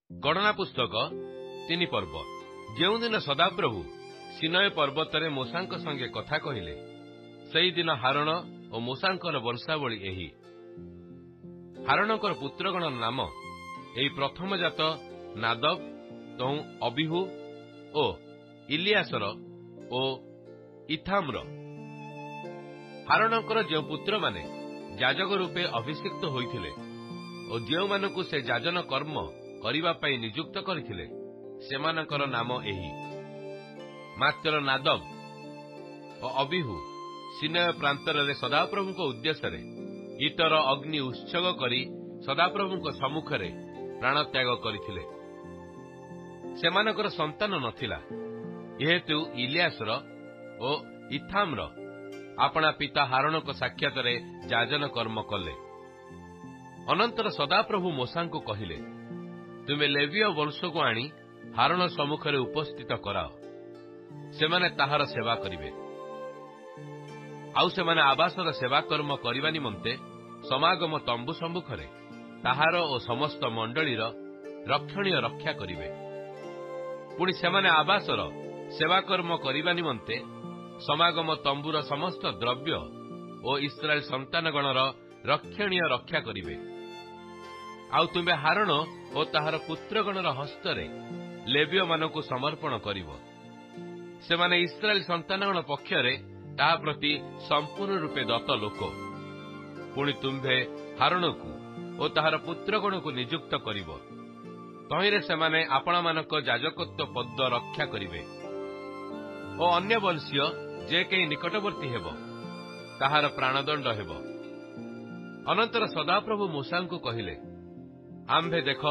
ଗଣନା ପୁସ୍ତକ 3 ପର୍ବ। ଯେଉଁଦିନ ସଦାପ୍ରଭୁ ସିନୟ ପର୍ବତରେ ମୋଶାଙ୍କ ସଙ୍ଗେ କଥା କହିଲେ, ସେହିଦିନ ହାରଣ ଓ ମୋଶାଙ୍କର ବଂଶାବଳୀ ଏହି। ହାରଣଙ୍କର ପୁତ୍ରଗଣର ନାମ ଏହି ପ୍ରଥମଜାତ ନାଦବ, ତହୁଁ ଅବିହୁ ଓ ଇଲିଆସର ଓ ଇଥାମର। ହାରଣଙ୍କର ଯେଉଁ ପୁତ୍ରମାନେ ଯାଜକ ରୂପେ ଅଭିଷିକ୍ତ ହୋଇଥିଲେ ଓ ଯେଉଁମାନଙ୍କୁ ସେ ଯାଜନ କର୍ମ କରିବା ପାଇଁ ନିଯୁକ୍ତ କରିଥିଲେ, ସେମାନଙ୍କର ନାମ ଏହି। ମାତ୍ର ନାଦବ ଓ ଅବିହୁ ସିନୟ ପ୍ରାନ୍ତରରେ ସଦାପ୍ରଭୁଙ୍କ ଉଦ୍ଦେଶ୍ୟରେ ଇତର ଅଗ୍ନି ଉତ୍ସର୍ଗ କରି ସଦାପ୍ରଭୁଙ୍କ ସମ୍ମୁଖରେ ପ୍ରାଣତ୍ୟାଗ କରିଥିଲେ। ସେମାନଙ୍କର ସନ୍ତାନ ନଥିଲା, ଯେହେତୁ ଇଲିଆସର ଓ ଇଥାମର ଆପଣା ପିତା ହାରଣଙ୍କ ସାକ୍ଷାତରେ ଯାଜନ କର୍ମ କଲେ। ଅନନ୍ତର ସଦାପ୍ରଭୁ ମୋଶାଙ୍କୁ କହିଲେ, ତୁମେ ଲେବୀୟ ବଂଶକୁ ଆଣି ହାରଣ ସମ୍ମୁଖରେ ଉପସ୍ଥିତ କରାଅ। ସେମାନେ ତାହାର ସେବା କରିବେ। ଆଉ ସେମାନେ ଆବାସର ସେବା କର୍ମ କରିବା ନିମନ୍ତେ ସମାଗମ ତମ୍ବୁ ସମ୍ମୁଖରେ ତାହାର ଓ ସମସ୍ତ ମଣ୍ଡଳୀର ରକ୍ଷଣୀୟ ରକ୍ଷା କରିବେ। ପୁଣି ସେମାନେ ଆବାସର ସେବା କର୍ମ କରିବା ନିମନ୍ତେ ସମାଗମ ତମ୍ବୁର ସମସ୍ତ ଦ୍ରବ୍ୟ ଓ ଇସ୍ରାଏଲ ସନ୍ତାନଗଣର ରକ୍ଷଣୀୟ ରକ୍ଷା କରିବେ। ଆଉ ତୁମେ ହାରଣ ଓ ତାହାର ପୁତ୍ରଗଣର ହସ୍ତରେ ଲେବୀୟମାନଙ୍କୁ ସମର୍ପଣ କରିବ। ସେମାନେ ଇସ୍ରାଏଲ ସନ୍ତାନଗଣ ପକ୍ଷରେ ତାହା ପ୍ରତି ସମ୍ପୂର୍ଣ୍ଣ ରୂପେ ଦତ୍ତ ଲୋକ। ପୁଣି ତୁମ୍ଭେ ହାରଣକୁ ଓ ତାହାର ପୁତ୍ରଗଣକୁ ନିଯୁକ୍ତ କରିବ। ତହିଁରେ ସେମାନେ ଆପଣମାନଙ୍କ ଯାଜକତ୍ୱ ପଦ ରକ୍ଷା କରିବେ। ଓ ଅନ୍ୟ ବଂଶୀୟ ଯେ କେହି ନିକଟବର୍ତ୍ତୀ ହେବ, ତାହାର ପ୍ରାଣଦଣ୍ଡ ହେବ। ଅନନ୍ତର ସଦାପ୍ରଭୁ ମୋଶାଙ୍କୁ କହିଲେ, ଆମ୍ଭେ ଦେଖ,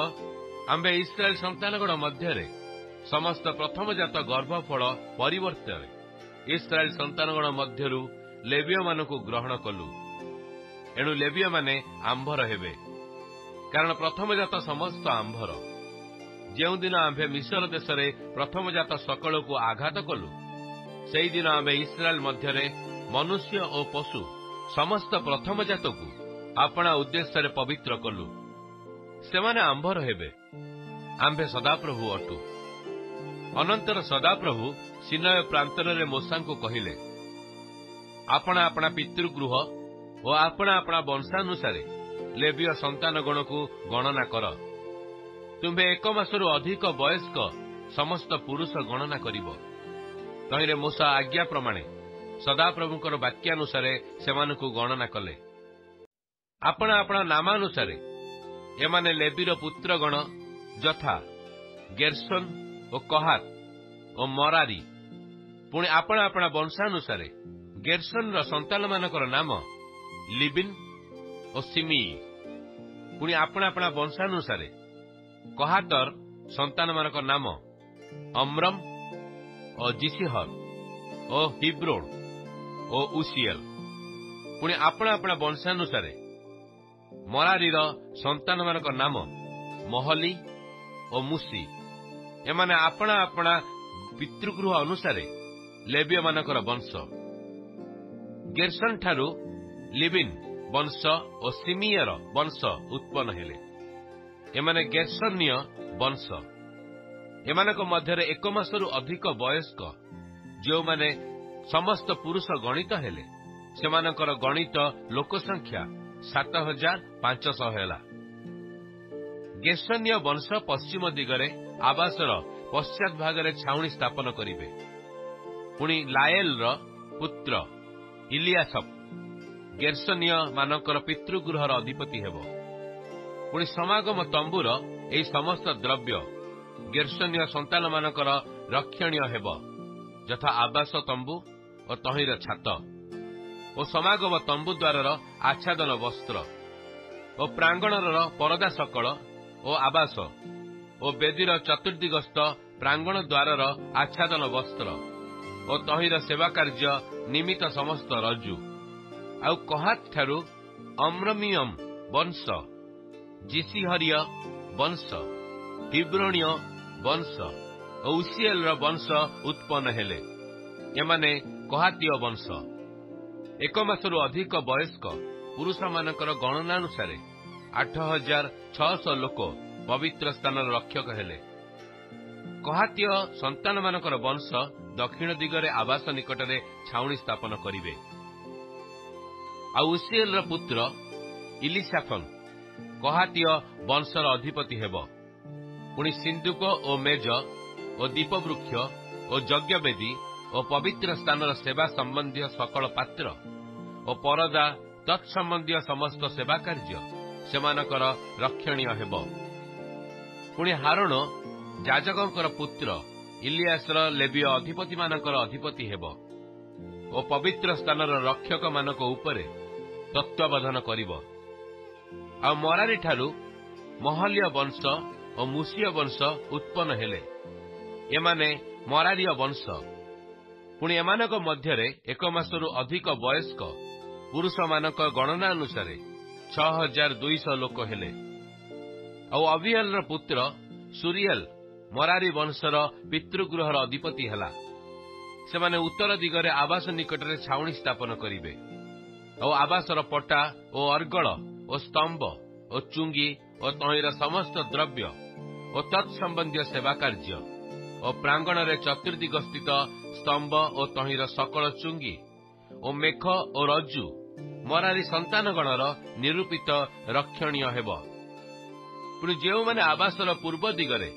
ଆମ୍ଭେ ଇସ୍ରାଏଲ ସନ୍ତାନଗଣ ମଧ୍ୟରେ ସମସ୍ତ ପ୍ରଥମଜାତ ଗର୍ଭଫଳ ପରିବର୍ତ୍ତରେ ଇସ୍ରାଏଲ ସନ୍ତାନଗଣ ମଧ୍ୟରୁ ଲେବୀୟମାନଙ୍କୁ ଗ୍ରହଣ କଲୁ। ଏଣୁ ଲେବୀୟମାନେ ଆମ୍ଭର ହେବେ, କାରଣ ପ୍ରଥମଜାତ ସମସ୍ତ ଆମ୍ଭର। ଯେଉଁଦିନ ଆମ୍ଭେ ମିଶର ଦେଶରେ ପ୍ରଥମଜାତ ସକଳକୁ ଆଘାତ କଲୁ, ସେହିଦିନ ଆମ୍ଭେ ଇସ୍ରାଏଲ ମଧ୍ୟରେ ମନୁଷ୍ୟ ଓ ପଶୁ ସମସ୍ତ ପ୍ରଥମଜାତକୁ ଆପଣା ଉଦ୍ଦେଶ୍ୟରେ ପବିତ୍ର କଲୁ। ସେମାନେ ଆମ୍ଭର ହେବେ, ଆମ୍ଭେ ସଦାପ୍ରଭୁ ଅଟୁ। ଅନନ୍ତର ସଦାପ୍ରଭୁ ସିନୟ ପ୍ରାନ୍ତରରେ ମୋଶାଙ୍କୁ କହିଲେ, ଆପଣା ଆପଣା ପିତୃଗୃହ ଓ ଆପଣା ଆପଣା ବଂଶାନୁସାରେ ଲେବୀୟ ସନ୍ତାନଗଣକୁ ଗଣନା କର। ତୁମ୍ଭେ 1 ମାସରୁ ଅଧିକ ବୟସ୍କ ସମସ୍ତ ପୁରୁଷ ଗଣନା କରିବ। ତହିଁରେ ମୋଶା ଆଜ୍ଞା ପ୍ରମାଣେ ସଦାପ୍ରଭୁଙ୍କର ବାକ୍ୟାନୁସାରେ ସେମାନଙ୍କୁ ଗଣନା କଲେ। ଆପଣା ଆପଣା ନାମାନୁସାରେ ଏମାନେ ଲେବୀର ପୁତ୍ରଗଣ ଯଥା ଗେର୍ସନ ଓ କହାତ ଓ ମରାରୀ। ପୁଣି ଆପଣା ଆପଣା ବଂଶାନୁସାରେ ଗେର୍ସନର ସନ୍ତାନମାନଙ୍କର ନାମ ଲିବିନ ଓ ସିମିଇ। ପୁଣି ଆପଣା ଆପଣା ବଂଶାନୁସାରେ କହାତର ସନ୍ତାନମାନଙ୍କ ନାମ ଅମ୍ରମ ଓ ଜିସିହର ଓ ହିବ୍ରୋନ ଓ ଉସିଏଲ। ପୁଣି ଆପଣା ଆପଣା ବଂଶାନୁସାରେ ମରାରୀର ସନ୍ତାନମାନଙ୍କ ନାମ ମହଲି ଓ ମୁସି। ଏମାନେ ଆପଣା ଆପଣା ପିତୃଗୃହ ଅନୁସାରେ ଲେବୀୟମାନଙ୍କର ବଂଶ। ଗେର୍ସନ ଠାରୁ ଲିବିନ ବଂଶ ଓ ସିମିୟର ବଂଶ ଉତ୍ପନ୍ନ ହେଲେ। ଏମାନେ ଗେର୍ସନୀୟ ବଂଶ। ଏମାନଙ୍କ ମଧ୍ୟରେ 1 ମାସରୁ ଅଧିକ ବୟସ୍କ ଯେଉଁମାନେ ସମସ୍ତ ପୁରୁଷ ଗଣିତ ହେଲେ, ସେମାନଙ୍କର ଗଣିତ ଲୋକସଂଖ୍ୟା 7500 ହେଲା। ଗେର୍ସନୀୟ ବଂଶ ପଶ୍ଚିମ ଦିଗରେ ଆବାସର ପଶ୍ଚାତ ଭାଗରେ ଛାଉଣି ସ୍ଥାପନ କରିବେ। ପୁଣି ଲାଏଲର ପୁତ୍ର ଇଲିଆସପ ଗେର୍ସନୀୟ ମାନଙ୍କର ପିତୃଗୃହର ଅଧିପତି ହେବ। ପୁଣି ସମାଗମ ତମ୍ବୁର ଏହି ସମସ୍ତ ଦ୍ରବ୍ୟ ଗେର୍ସନୀୟ ସନ୍ତାନମାନଙ୍କର ରକ୍ଷଣୀୟ ହେବ, ଯଥା ଆବାସ ତମ୍ବୁ ଓ ତହିଁର ଛାତ ଓ ସମାଗମ ତମ୍ବୁ ଦ୍ୱାରର ଆଚ୍ଛାଦନ ବସ୍ତ୍ର ଓ ପ୍ରାଙ୍ଗଣର ପରଦା ସକଳ ଓ ଆବାସ ଓ ବେଦୀର ଚତୁର୍ଦିଗସ୍ଥ ପ୍ରାଙ୍ଗଣ ଦ୍ୱାରର ଆଚ୍ଛାଦନ ବସ୍ତ୍ର ଓ ତହିଁର ସେବା କାର୍ଯ୍ୟ ନିମିତ୍ତ ସମସ୍ତ ରଜୁ। ଆଉ କହାତ ଠାରୁ ଅମ୍ରମିୟମ ବଂଶ, ଜିସିହରୀୟ ବଂଶ, ହିବ୍ରୋଣୀୟ ବଂଶ ଓ ଉସିଏଲର ବଂଶ ଉତ୍ପନ୍ନ ହେଲେ। ଏମାନେ କହାତୀୟ ବଂଶ। 1 ମାସରୁ ଅଧିକ ବୟସ୍କ ପୁରୁଷମାନଙ୍କର ଗଣନାନୁସାରେ 8600 ଲୋକ ପବିତ୍ର ସ୍ଥାନର ରକ୍ଷକ ହେଲେ। କହାତୀୟ ସନ୍ତାନମାନଙ୍କର ବଂଶ ଦକ୍ଷିଣ ଦିଗରେ ଆବାସ ନିକଟରେ ଛାଉଣି ସ୍ଥାପନ କରିବେ। ଆଉ ଉସିଏଲର ପୁତ୍ର ଇଲିସାଫନ କହାତୀୟ ବଂଶର ଅଧିପତି ହେବ। ପୁଣି ସିନ୍ଦୁକ ଓ ମେଜ ଓ ଦୀପବୃକ୍ଷ ଓ ଯଜ୍ଞବେଦୀ ଓ ପବିତ୍ର ସ୍ଥାନର ସେବା ସମ୍ବନ୍ଧୀୟ ସକଳ ପାତ୍ର ଓ ପରଦା ତତ୍ସମ୍ବନ୍ଧୀୟ ସମସ୍ତ ସେବା କାର୍ଯ୍ୟ ସେମାନଙ୍କର ରକ୍ଷଣୀୟ ହେବ। ପୁଣି ହାରଣ ଯାଜକଙ୍କର ପୁତ୍ର ଇଲିଆସର ଲେବୀୟ ଅଧିପତିମାନଙ୍କର ଅଧିପତି ହେବ ଓ ପବିତ୍ର ସ୍ଥାନର ରକ୍ଷକମାନଙ୍କ ଉପରେ ତତ୍ତ୍ୱାବଧାନ କରିବ। ଆଉ ମରାରୀ ଠାରୁ ମହଲୀୟ ବଂଶ ଓ ମୁସୀୟ ବଂଶ ଉତ୍ପନ୍ନ ହେଲେ। ଏମାନେ ମରାରୀୟ ବଂଶ। ପୁଣି ଏମାନଙ୍କ ମଧ୍ୟରେ 1 ମାସରୁ ଅଧିକ ବୟସ୍କ ପୁରୁଷମାନଙ୍କ ଗଣନା ଅନୁସାରେ 6200 ଲୋକ ହେଲେ। ଆଉ ଅବିଏଲର ପୁତ୍ର ସୁରିଏଲ ମରାରୀ ବଂଶର ପିତୃଗୃହର ଅଧିପତି ହେଲା। ସେମାନେ ଉତ୍ତର ଦିଗରେ ଆବାସ ନିକଟରେ ଛାଉଣି ସ୍ଥାପନ କରିବେ। ଆଉ ଆବାସର ପଟା ଓ ଅର୍ଗଳ ଓ ସ୍ତମ୍ଭ ଓ ଚୁଙ୍ଗି ଓ ତହିଁର ସମସ୍ତ ଦ୍ରବ୍ୟ ଓ ତତ୍ସମ୍ବନ୍ଧୀୟ ସେବା କାର୍ଯ୍ୟ ଓ ପ୍ରାଙ୍ଗଣରେ ଚତୁର୍ଦିଗ ସ୍ଥିତ ସ୍ତମ୍ଭ ଓ ତହିଁର ସକଳ ଚୁଙ୍ଗି ଓ ମେଖ ଓ ରଜ୍ଜୁ ମରାରୀ ସନ୍ତାନଗଣର ନିରୂପିତ ରକ୍ଷଣୀୟ ହେବ। ପୁଣି ଯେଉଁମାନେ ଆବାସର ପୂର୍ବ ଦିଗରେ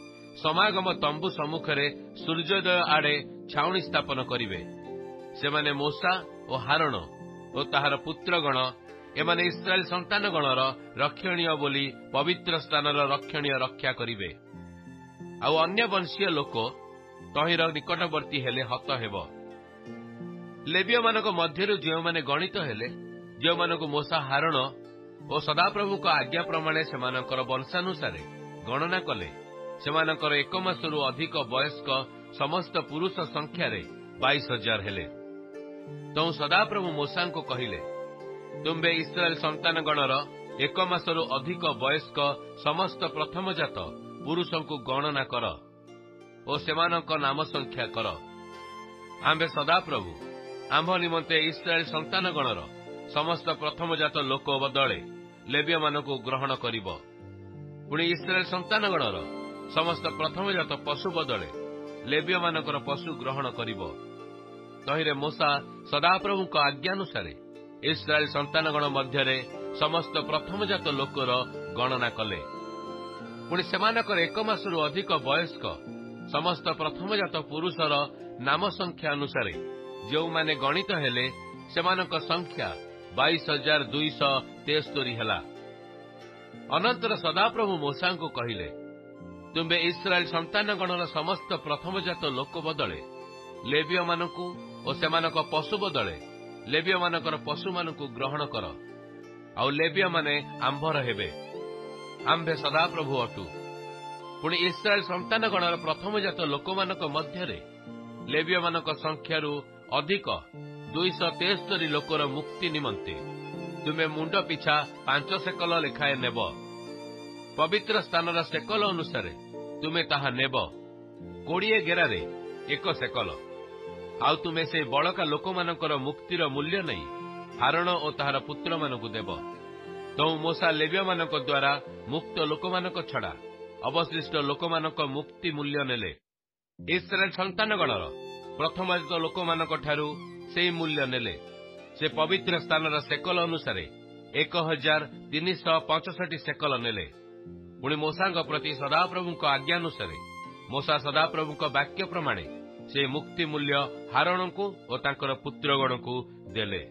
ସମାଗମ ତମ୍ବୁ ସମ୍ମୁଖରେ ସୂର୍ଯ୍ୟୋଦୟ ଆଡ଼େ ଛାଉଣି ସ୍ଥାପନ କରିବେ, ସେମାନେ ମୋଶା ଓ ହାରଣ ଓ ତାହାର ପୁତ୍ରଗଣ, ଏମାନେ ଇସ୍ରାଏଲ ସନ୍ତାନଗଣର ରକ୍ଷଣୀୟ ବୋଲି ପବିତ୍ର ସ୍ଥାନର ରକ୍ଷଣୀୟ ରକ୍ଷା କରିବେ। ଆଉ ଅନ୍ୟ ବଂଶୀୟ ଲୋକ ତହିଁର ନିକଟବର୍ତ୍ତୀ ହେଲେ ହତ ହେବ। ଲେବୀୟମାନଙ୍କ ମଧ୍ୟରୁ ଯେଉଁମାନେ ଗଣିତ ହେଲେ, ଯେଉଁମାନଙ୍କୁ ମୋଶା ହାରଣ ଓ ସଦାପ୍ରଭୁଙ୍କ ଆଜ୍ଞା ପ୍ରମାଣେ ସେମାନଙ୍କର ବଂଶାନୁସାରେ ଗଣନା କଲେ, ସେମାନଙ୍କର 1 ମାସରୁ ଅଧିକ ବୟସ୍କ ସମସ୍ତ ପୁରୁଷ ସଂଖ୍ୟାରେ 22,000 ହେଲେ। ତେଣୁ ସଦାପ୍ରଭୁ ମୋଶାଙ୍କୁ କହିଲେ, ତୁମ୍ଭେ ଇସ୍ରାଏଲ ସନ୍ତାନଗଣର 1 ମାସରୁ ଅଧିକ ବୟସ୍କ ସମସ୍ତ ପ୍ରଥମଜାତ ପୁରୁଷଙ୍କୁ ଗଣନା କର ଓ ସେମାନଙ୍କ ନାମ ସଂଖ୍ୟା କର। ଆମ୍ଭେ ସଦାପ୍ରଭୁ ଆମ୍ଭ ନିମନ୍ତେ ଇସ୍ରାଏଲ ସନ୍ତାନଗଣର ସମସ୍ତ ପ୍ରଥମଜାତ ଲୋକ ବଦଳେ ଲେବୀୟମାନଙ୍କୁ ଗ୍ରହଣ କରିବ। ପୁଣି ଇସ୍ରାଏଲ ସନ୍ତାନଗଣର ସମସ୍ତ ପ୍ରଥମଜାତ ପଶୁ ବଦଳେ ଲେବୀୟମାନଙ୍କର ପଶୁ ଗ୍ରହଣ କରିବ। ତହିଁରେ ମୋଶା ସଦାପ୍ରଭୁଙ୍କ ଆଜ୍ଞାନୁସାରେ ଇସ୍ରାଏଲ ସନ୍ତାନଗଣ ମଧ୍ୟରେ ସମସ୍ତ ପ୍ରଥମଜାତ ଲୋକର ଗଣନା କଲେ। ପୁଣି ସେମାନଙ୍କର 1 ମାସରୁ ଅଧିକ ବୟସ୍କ ସମସ୍ତ ପ୍ରଥମଜାତ ପୁରୁଷର ନାମ ସଂଖ୍ୟା ଅନୁସାରେ ଯେଉଁମାନେ ଗଣିତ ହେଲେ, ସେମାନଙ୍କ ସଂଖ୍ୟା 22,273 ହେଲା। ଅନନ୍ତର ସଦାପ୍ରଭୁ ମୋଶାଙ୍କୁ କହିଲେ, ତୁମ୍ଭେ ଇସ୍ରାଏଲ ସନ୍ତାନଗଣର ସମସ୍ତ ପ୍ରଥମଜାତ ଲୋକ ବଦଳେ ଲେବୀୟମାନଙ୍କୁ ଓ ସେମାନଙ୍କ ପଶୁ ବଦଳେ ଲେବୀୟମାନଙ୍କର ପଶୁମାନଙ୍କୁ ଗ୍ରହଣ କର। ଆଉ ଲେବୀୟମାନେ ଆମ୍ଭର ହେବେ। ଆମ୍ଭେ ସଦାପ୍ରଭୁ ଅଟୁ। ପୁଣି ଇସ୍ରାଏଲ ସନ୍ତାନଗଣର ପ୍ରଥମଜାତ ଲୋକମାନଙ୍କ ମଧ୍ୟରେ ଲେବୀୟମାନଙ୍କ ସଂଖ୍ୟାରୁ ଅଧିକ 273 ଲୋକର ମୁକ୍ତି ନିମନ୍ତେ ତୁମେ ମୁଣ୍ଡ ପିଛା 5 ସେକଲ ଲେଖାଏଁ ନେବ। ପବିତ୍ର ସ୍ଥାନର ସେକଲ ଅନୁସାରେ ତୁମେ ତାହା ନେବ। 20 ଗେରାରେ 1 ସେକଲ। ଆଉ ତୁମେ ସେହି ବଳକା ଲୋକମାନଙ୍କର ମୁକ୍ତିର ମୂଲ୍ୟ ନେଇ ହାରଣ ଓ ତାହାର ପୁତ୍ରମାନଙ୍କୁ ଦେବ। ତେଣୁ ମୋଶା ଲେବୀୟମାନଙ୍କ ଦ୍ୱାରା ମୁକ୍ତ ଲୋକମାନଙ୍କ ଛଡ଼ା ଅବଶିଷ୍ଟ ଲୋକମାନଙ୍କ ମୁକ୍ତି ମୂଲ୍ୟ ନେଲେ। ଇସ୍ରାଏଲ ସନ୍ତାନଗଣର ପ୍ରଥମଜାତ ଲୋକମାନଙ୍କ ଠାରୁ ସେହି ମୂଲ୍ୟ ନେଲେ। ସେ ପବିତ୍ର ସ୍ଥାନର ସେକଲ ଅନୁସାରେ 1,365 ସେକଲ ନେଲେ। ପୁଣି ମୋଶାଙ୍କ ପ୍ରତି ସଦାପ୍ରଭୁଙ୍କ ଆଜ୍ଞାନୁସାରେ ମୋଶା ସଦାପ୍ରଭୁଙ୍କ ବାକ୍ୟ ପ୍ରମାଣେ ସେ ମୁକ୍ତି ମୂଲ୍ୟ ହାରଣଙ୍କୁ ଓ ତାଙ୍କର ପୁତ୍ରଗଣଙ୍କୁ ଦେଲେ।